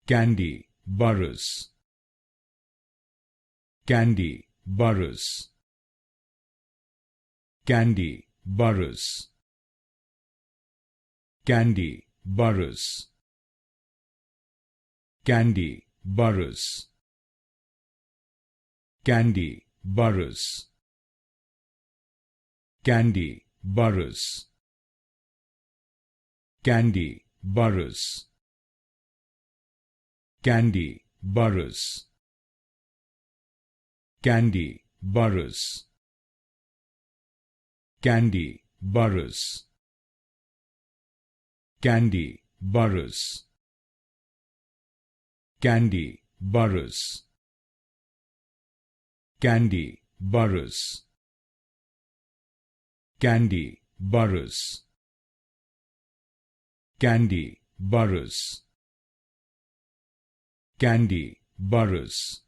Kandi Burruss, Kandi Burruss, Kandi Burruss, Kandi Burruss, Kandi Burruss, Kandi Burruss, Kandi Burruss, Kandi Burruss, Kandi Burruss, Kandi Burruss, Kandi Burruss, Kandi Burruss, Kandi Burruss, Kandi Burruss, Kandi Burruss, Kandi Burruss, Kandi Burruss,